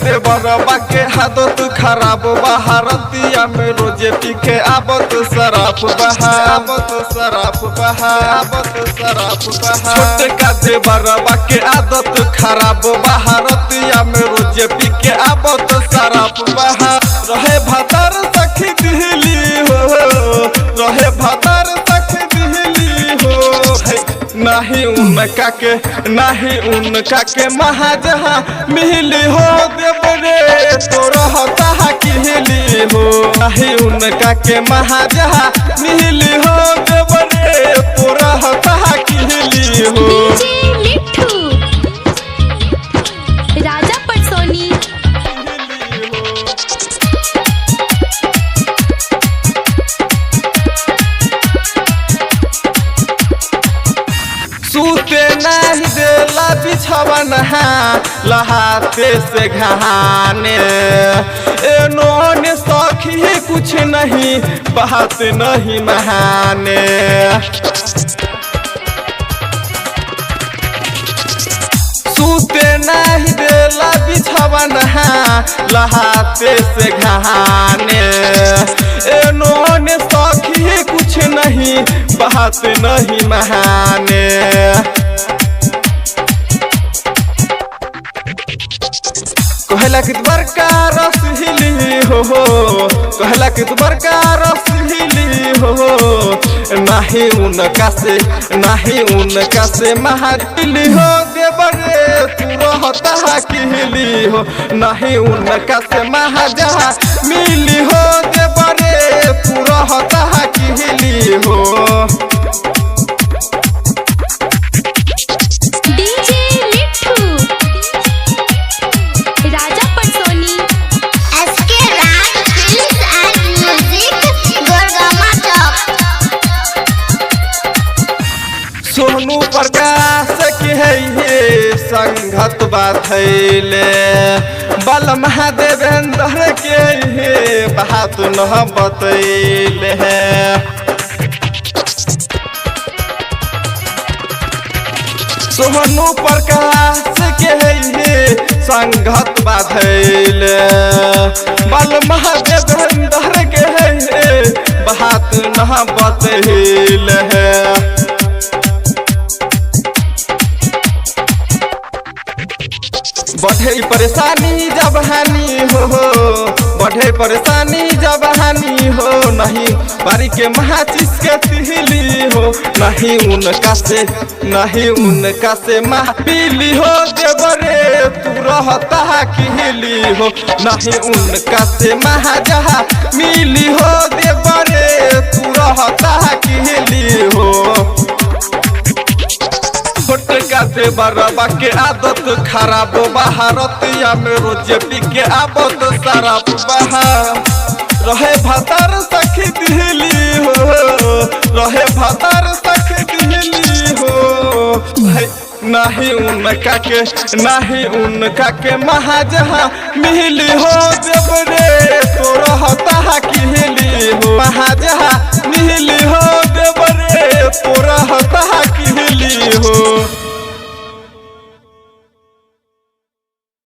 देवरबा के आदत खराब बहारतिया में रोजे पी के आबत शराब बहावत शराब बहावत शराब बहा छोटे का देवरबा के आदत खराब बहारतिया में रोजे पी के आबत शराब बहा रहे भतर सखी दिहली हो रहे भतर सखी दिहली हो नहीं उनका के महाजहा मिली हो देवरे तो रहता किहली हो नहीं उनका के महाजहा मिली हो देवरे तो रहता किहली हो। राजा पटसोनी सूते नहीं देला बिछवन लहाते से घहाने एनोने सखी कुछ नहीं बात नहीं महाने सूते नहीं देला बिछवन लहाते से घहाने एनोने सखी कुछ नहीं बात नहीं महाने कहला कि बड़का रस हिली हो कहला कि बड़का रस हिली हो नहीं उनका से महादिली हो देवरे तू रहता किहली हो नहीं उनका से महाजहा मिली हो देवरे तू रहता किहली हो। राजा पटसोनी सोनू प्रकाश के है संगत बाथैले बल महादेवेंद्र के है बात न बतैले सोनू प्रकाश के है संगत बाथैले बल महादेवेंद्र के है बात न बतैले बढ़े परेशानी जब हानि हो बढ़े परेशानी जब हानि हो नहीं बारी के महाचिस के तिहली हो नहीं उनका से महापीली हो देवरे तू रहता किहली हो नहीं उनका से महाजहा मिली हो देवरे तू रहता किहली हो। छोटे का देवरबा के आदत खराब बहारतिया में रोजे पी के आबत शराब बहा रहे भतर सखी दिहली हो रहे भतर सखी दिहली हो नहीं उनका के महाजहा मिली हो देवरे तो रहता किहली हो महाजहा मिली हो देवरे तो रहता किहली हो।